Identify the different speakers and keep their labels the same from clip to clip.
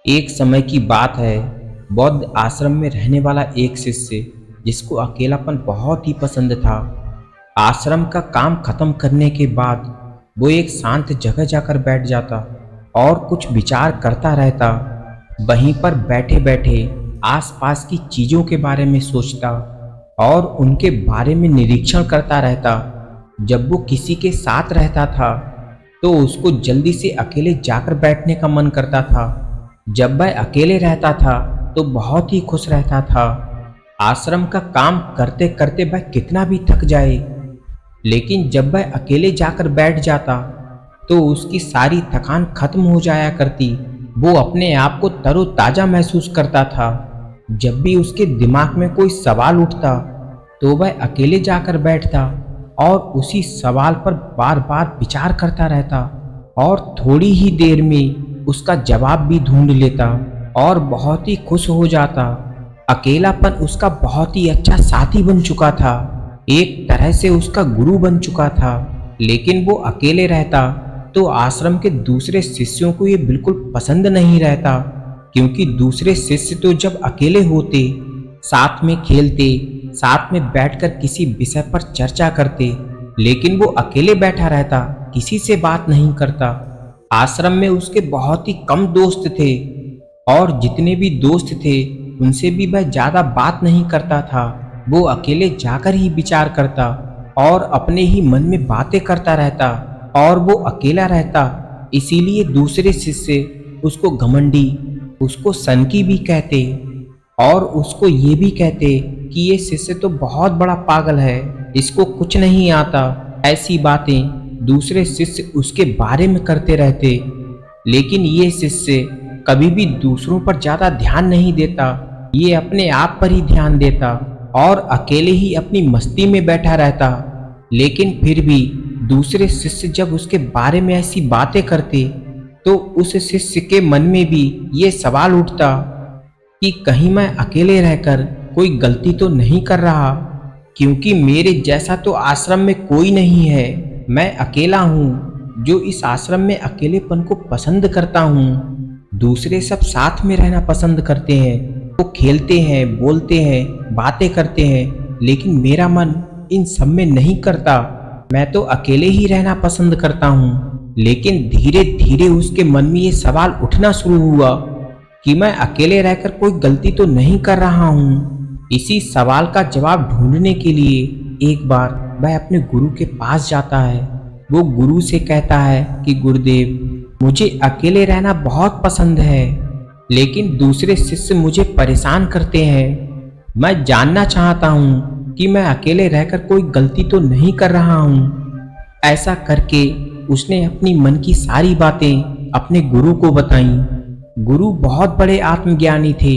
Speaker 1: एक समय की बात है। बौद्ध आश्रम में रहने वाला एक शिष्य जिसको अकेलापन बहुत ही पसंद था। आश्रम का काम खत्म करने के बाद वो एक शांत जगह जाकर बैठ जाता और कुछ विचार करता रहता। वहीं पर बैठे बैठे आसपास की चीजों के बारे में सोचता और उनके बारे में निरीक्षण करता रहता। जब वो किसी के साथ रहता था तो उसको जल्दी से अकेले जाकर बैठने का मन करता था। जब वह अकेले रहता था तो बहुत ही खुश रहता था। आश्रम का काम करते करते वह कितना भी थक जाए, लेकिन जब वह अकेले जाकर बैठ जाता तो उसकी सारी थकान खत्म हो जाया करती। वो अपने आप को तरोताजा महसूस करता था। जब भी उसके दिमाग में कोई सवाल उठता तो वह अकेले जाकर बैठता और उसी सवाल पर बार बार विचार करता रहता और थोड़ी ही देर में उसका जवाब भी ढूंढ लेता और बहुत ही खुश हो जाता। अकेलापन उसका बहुत ही अच्छा साथी बन चुका था, एक तरह से उसका गुरु बन चुका था। लेकिन वो अकेले रहता तो आश्रम के दूसरे शिष्यों को ये बिल्कुल पसंद नहीं रहता, क्योंकि दूसरे शिष्य तो जब अकेले होते साथ में खेलते, साथ में बैठकर किसी विषय पर चर्चा करते, लेकिन वो अकेले बैठा रहता, किसी से बात नहीं करता। आश्रम में उसके बहुत ही कम दोस्त थे और जितने भी दोस्त थे उनसे भी वह ज्यादा बात नहीं करता था। वो अकेले जाकर ही विचार करता और अपने ही मन में बातें करता रहता और वो अकेला रहता। इसीलिए दूसरे शिष्य उसको घमंडी, उसको सनकी भी कहते और उसको ये भी कहते कि ये शिष्य तो बहुत बड़ा पागल है, इसको कुछ नहीं आता। ऐसी बातें दूसरे शिष्य उसके बारे में करते रहते। लेकिन ये शिष्य कभी भी दूसरों पर ज्यादा ध्यान नहीं देता, ये अपने आप पर ही ध्यान देता और अकेले ही अपनी मस्ती में बैठा रहता। लेकिन फिर भी दूसरे शिष्य जब उसके बारे में ऐसी बातें करते तो उस शिष्य के मन में भी ये सवाल उठता कि कहीं मैं अकेले रहकर कोई गलती तो नहीं कर रहा, क्योंकि मेरे जैसा तो आश्रम में कोई नहीं है। मैं अकेला हूँ जो इस आश्रम में अकेलेपन को पसंद करता हूँ। दूसरे सब साथ में रहना पसंद करते हैं, वो खेलते हैं, बोलते हैं, बातें करते हैं, लेकिन मेरा मन इन सब में नहीं करता। मैं तो अकेले ही रहना पसंद करता हूँ। लेकिन धीरे धीरे उसके मन में ये सवाल उठना शुरू हुआ कि मैं अकेले रहकर कोई गलती तो नहीं कर रहा हूँ। इसी सवाल का जवाब ढूंढने के लिए एक बार वह अपने गुरु के पास जाता है। वो गुरु से कहता है कि गुरुदेव, मुझे अकेले रहना बहुत पसंद है, लेकिन दूसरे शिष्य मुझे परेशान करते हैं। मैं जानना चाहता हूँ कि मैं अकेले रहकर कोई गलती तो नहीं कर रहा हूँ। ऐसा करके उसने अपनी मन की सारी बातें अपने गुरु को बताईं। गुरु बहुत बड़े आत्मज्ञानी थे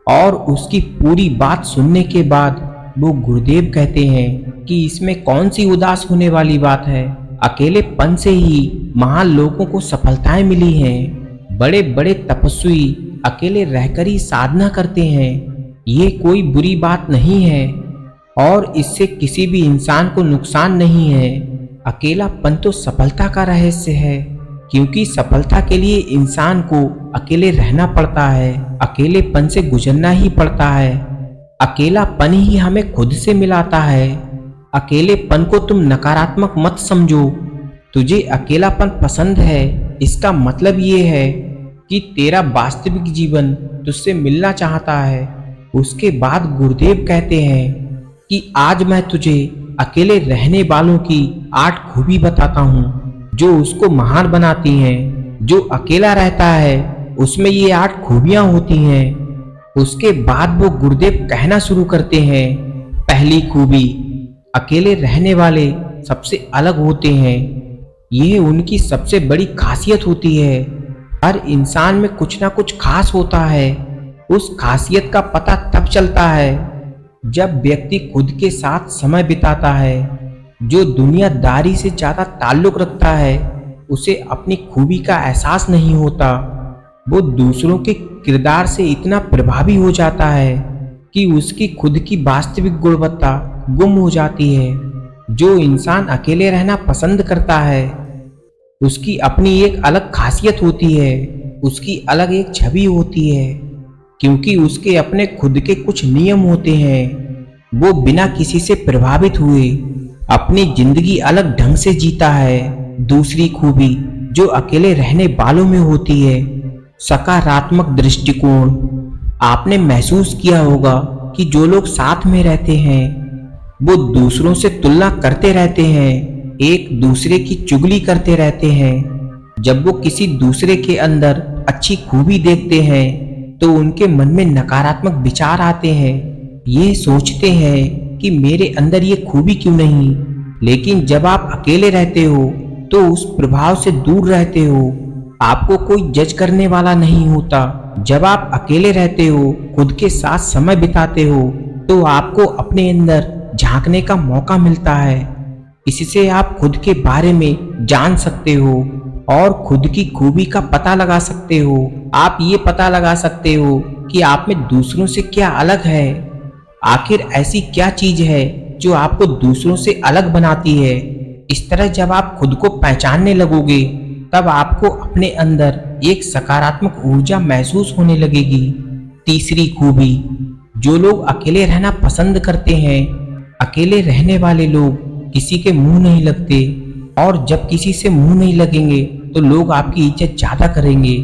Speaker 1: और उसकी पूरी बात सुनने के बाद वो गुरुदेव कहते हैं कि इसमें कौन सी उदास होने वाली बात है। अकेलेपन से ही महान लोगों को सफलताएं मिली हैं। बड़े बड़े तपस्वी अकेले रहकर ही साधना करते हैं। ये कोई बुरी बात नहीं है और इससे किसी भी इंसान को नुकसान नहीं है। अकेलापन तो सफलता का रहस्य है, क्योंकि सफलता के लिए इंसान को अकेले रहना पड़ता है, अकेलेपन से गुजरना ही पड़ता है। अकेलापन ही हमें खुद से मिलाता है। अकेलेपन को तुम नकारात्मक मत समझो। तुझे अकेलापन पसंद है, इसका मतलब ये है कि तेरा वास्तविक जीवन तुझसे मिलना चाहता है। उसके बाद गुरुदेव कहते हैं कि आज मैं तुझे अकेले रहने वालों की 8 खूबी बताता हूँ जो उसको महान बनाती हैं। जो अकेला रहता है उसमें ये 8 खूबियां होती हैं। उसके बाद वो गुरुदेव कहना शुरू करते हैं, पहली खूबी, अकेले रहने वाले सबसे अलग होते हैं। ये उनकी सबसे बड़ी खासियत होती है। हर इंसान में कुछ ना कुछ खास होता है। उस खासियत का पता तब चलता है जब व्यक्ति खुद के साथ समय बिताता है। जो दुनियादारी से ज्यादा ताल्लुक रखता है उसे अपनी खूबी का एहसास नहीं होता। वो दूसरों के किरदार से इतना प्रभावी हो जाता है कि उसकी खुद की वास्तविक गुणवत्ता गुम हो जाती है। जो इंसान अकेले रहना पसंद करता है उसकी अपनी एक अलग खासियत होती है। उसकी अलग एक छवि होती है, क्योंकि उसके अपने खुद के कुछ नियम होते हैं। वो बिना किसी से प्रभावित हुए अपनी जिंदगी अलग ढंग से जीता है। दूसरी खूबी जो अकेले रहने वालों में होती है, सकारात्मक दृष्टिकोण। आपने महसूस किया होगा कि जो लोग साथ में रहते हैं वो दूसरों से तुलना करते रहते हैं, एक दूसरे की चुगली करते रहते हैं। जब वो किसी दूसरे के अंदर अच्छी खूबी देखते हैं तो उनके मन में नकारात्मक विचार आते हैं। ये सोचते हैं कि मेरे अंदर ये खूबी क्यों नहीं। लेकिन जब आप अकेले रहते हो तो उस प्रभाव से दूर रहते हो। आपको कोई जज करने वाला नहीं होता। जब आप अकेले रहते हो, खुद के साथ समय बिताते हो, तो आपको अपने अंदर झांकने का मौका मिलता है। इससे आप खुद के बारे में जान सकते हो और खुद की खूबी का पता लगा सकते हो। आप ये पता लगा सकते हो कि आप में दूसरों से क्या अलग है। आखिर ऐसी क्या चीज है जो आपको दूसरों से अलग बनाती है। इस तरह जब आप खुद को पहचानने लगोगे तब आपको अपने अंदर एक सकारात्मक ऊर्जा महसूस होने लगेगी। तीसरी खूबी, जो लोग अकेले रहना पसंद करते हैं, अकेले रहने वाले लोग किसी के मुंह नहीं लगते, और जब किसी से मुंह नहीं लगेंगे तो लोग आपकी इज्जत ज्यादा करेंगे।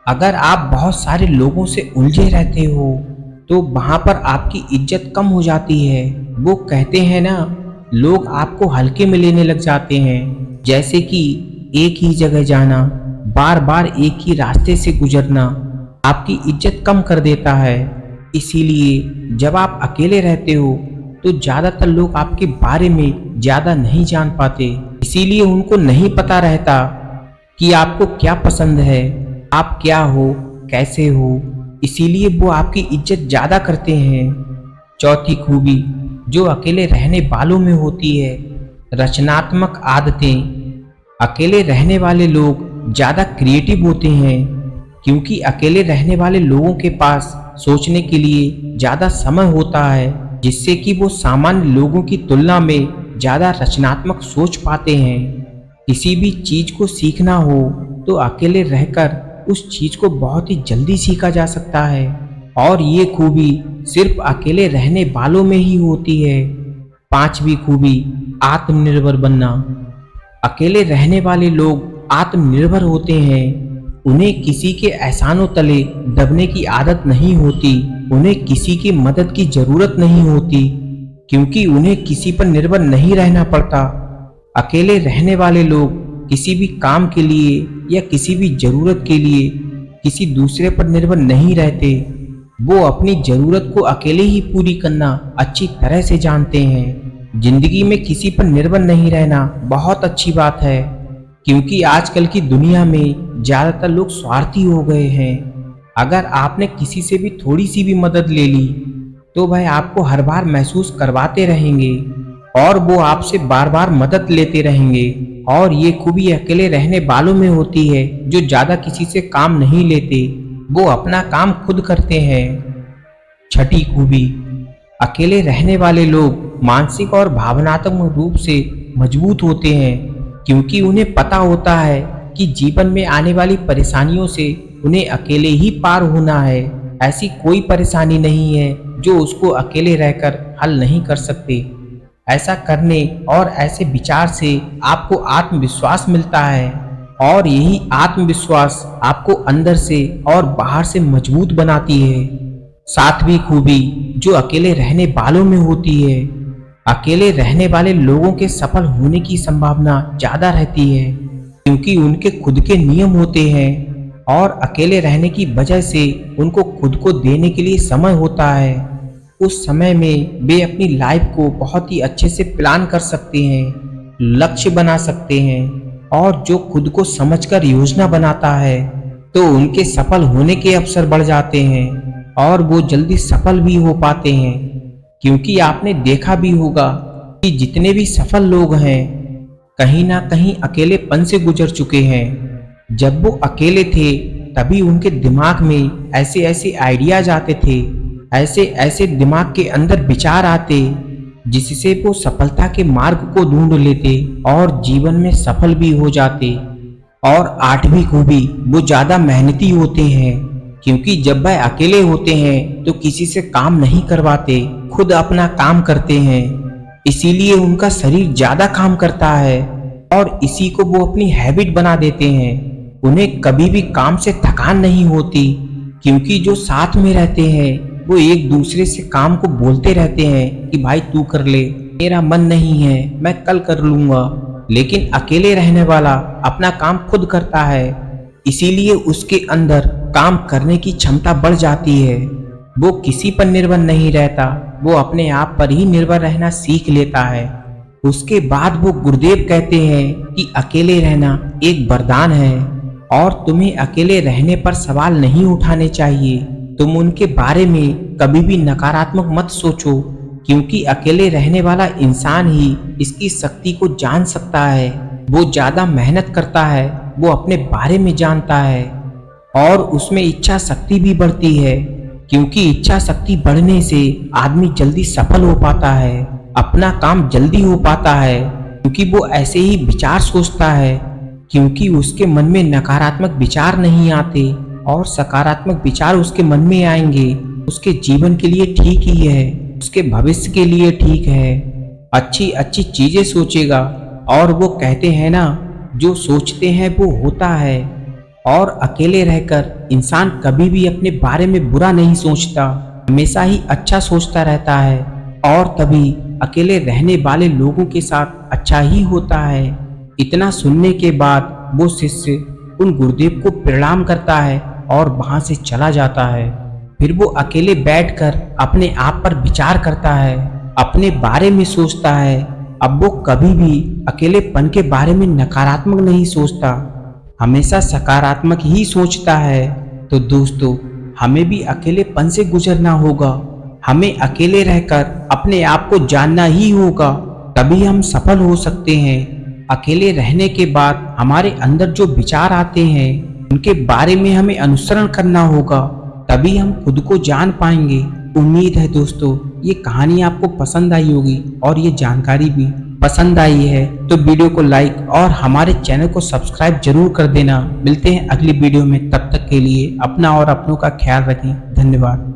Speaker 1: अगर आप बहुत सारे लोगों से उलझे रहते हो तो वहां पर आपकी इज्जत कम हो जाती है। वो कहते हैं ना, लोग आपको हल्के में लेने लग जाते हैं। जैसे कि एक ही जगह जाना, बार बार एक ही रास्ते से गुजरना आपकी इज्जत कम कर देता है। इसीलिए जब आप अकेले रहते हो तो ज्यादातर लोग आपके बारे में ज्यादा नहीं जान पाते। इसीलिए उनको नहीं पता रहता कि आपको क्या पसंद है, आप क्या हो, कैसे हो। इसीलिए वो आपकी इज्जत ज्यादा करते हैं। चौथी खूबी जो अकेले रहने वालों में होती है, रचनात्मक आदतें। अकेले रहने वाले लोग ज्यादा क्रिएटिव होते हैं, क्योंकि अकेले रहने वाले लोगों के पास सोचने के लिए ज्यादा समय होता है, जिससे कि वो सामान्य लोगों की तुलना में ज्यादा रचनात्मक सोच पाते हैं। किसी भी चीज को सीखना हो तो अकेले रहकर उस चीज को बहुत ही जल्दी सीखा जा सकता है, और ये खूबी सिर्फ अकेले रहने वालों में ही होती है। पांचवी खूबी, आत्मनिर्भर बनना। अकेले रहने वाले लोग आत्मनिर्भर होते हैं। उन्हें किसी के एहसानों तले दबने की आदत नहीं होती। उन्हें किसी की मदद की जरूरत नहीं होती, क्योंकि उन्हें किसी पर निर्भर नहीं रहना पड़ता। अकेले रहने वाले लोग किसी भी काम के लिए या किसी भी जरूरत के लिए किसी दूसरे पर निर्भर नहीं रहते। वो अपनी जरूरत को अकेले ही पूरी करना अच्छी तरह से जानते हैं। जिंदगी में किसी पर निर्भर नहीं रहना बहुत अच्छी बात है, क्योंकि आजकल की दुनिया में ज्यादातर लोग स्वार्थी हो गए हैं। अगर आपने किसी से भी थोड़ी सी भी मदद ले ली तो वह आपको हर बार महसूस करवाते रहेंगे और वो आपसे बार बार मदद लेते रहेंगे। और ये खूबी अकेले रहने वालों में होती है, जो ज्यादा किसी से काम नहीं लेते, वो अपना काम खुद करते हैं। छठी खूबी, अकेले रहने वाले लोग मानसिक और भावनात्मक रूप से मजबूत होते हैं, क्योंकि उन्हें पता होता है कि जीवन में आने वाली परेशानियों से उन्हें अकेले ही पार होना है। ऐसी कोई परेशानी नहीं है जो उसको अकेले रहकर हल नहीं कर सकते। ऐसा करने और ऐसे विचार से आपको आत्मविश्वास मिलता है, और यही आत्मविश्वास आपको अंदर से और बाहर से मजबूत बनाती है। सातवीं खूबी जो अकेले रहने वालों में होती है, अकेले रहने वाले लोगों के सफल होने की संभावना ज्यादा रहती है, क्योंकि उनके खुद के नियम होते हैं और अकेले रहने की वजह से उनको खुद को देने के लिए समय होता है। उस समय में वे अपनी लाइफ को बहुत ही अच्छे से प्लान कर सकते हैं, लक्ष्य बना सकते हैं, और जो खुद को समझकर योजना बनाता है तो उनके सफल होने के अवसर बढ़ जाते हैं और वो जल्दी सफल भी हो पाते हैं। क्योंकि आपने देखा भी होगा कि जितने भी सफल लोग हैं कहीं ना कहीं अकेलेपन से गुजर चुके हैं। जब वो अकेले थे तभी उनके दिमाग में ऐसे ऐसे आइडियाज आते थे, ऐसे ऐसे दिमाग के अंदर विचार आते, जिससे वो सफलता के मार्ग को ढूंढ लेते और जीवन में सफल भी हो जाते। और आठवीं खूबी, वो ज्यादा मेहनती होते हैं, क्योंकि जब वह अकेले होते हैं तो किसी से काम नहीं करवाते, खुद अपना काम करते हैं। इसीलिए उनका शरीर ज्यादा काम करता है और इसी को वो अपनी हैबिट बना देते हैं। उन्हें कभी भी काम से थकान नहीं होती, क्योंकि जो साथ में रहते हैं वो एक दूसरे से काम को बोलते रहते हैं कि भाई तू कर ले, मेरा मन नहीं है, मैं कल कर लूंगा। लेकिन अकेले रहने वाला अपना काम खुद करता है, इसीलिए उसके अंदर काम करने की क्षमता बढ़ जाती है। वो किसी पर निर्भर नहीं रहता, वो अपने आप पर ही निर्भर रहना सीख लेता है। उसके बाद वो गुरुदेव कहते हैं कि अकेले रहना एक वरदान है और तुम्हें अकेले रहने पर सवाल नहीं उठाने चाहिए। तुम उनके बारे में कभी भी नकारात्मक मत सोचो, क्योंकि अकेले रहने वाला इंसान ही इसकी शक्ति को जान सकता है। वो ज्यादा मेहनत करता है, वो अपने बारे में जानता है और उसमें इच्छा शक्ति भी बढ़ती है, क्योंकि इच्छा शक्ति बढ़ने से आदमी जल्दी सफल हो पाता है, अपना काम जल्दी हो पाता है, क्योंकि वो ऐसे ही विचार सोचता है, क्योंकि उसके मन में नकारात्मक विचार नहीं आते और सकारात्मक विचार उसके मन में आएंगे। उसके जीवन के लिए ठीक ही है, उसके भविष्य के लिए ठीक है, अच्छी अच्छी चीजें सोचेगा। और वो कहते हैं ना, जो सोचते हैं वो होता है। और अकेले रहकर इंसान कभी भी अपने बारे में बुरा नहीं सोचता, हमेशा ही अच्छा सोचता रहता है और तभी अकेले रहने वाले लोगों के साथ अच्छा ही होता है। इतना सुनने के बाद वो शिष्य उन गुरुदेव को प्रणाम करता है और वहां से चला जाता है। फिर वो अकेले बैठकर अपने आप पर विचार करता है, अपने बारे में सोचता है। अब वो कभी भी अकेलेपन के बारे में नकारात्मक नहीं सोचता, हमेशा सकारात्मक ही सोचता है। तो दोस्तों, हमें भी अकेलेपन से गुजरना होगा, हमें अकेले रहकर अपने आप को जानना ही होगा, तभी हम सफल हो सकते हैं। अकेले रहने के बाद हमारे अंदर जो विचार आते हैं उनके बारे में हमें अनुसरण करना होगा, तभी हम खुद को जान पाएंगे। उम्मीद है दोस्तों ये कहानी आपको पसंद आई होगी और ये जानकारी भी पसंद आई है तो वीडियो को लाइक और हमारे चैनल को सब्सक्राइब जरूर कर देना। मिलते हैं अगली वीडियो में, तब तक के लिए अपना और अपनों का ख्याल रखें। धन्यवाद।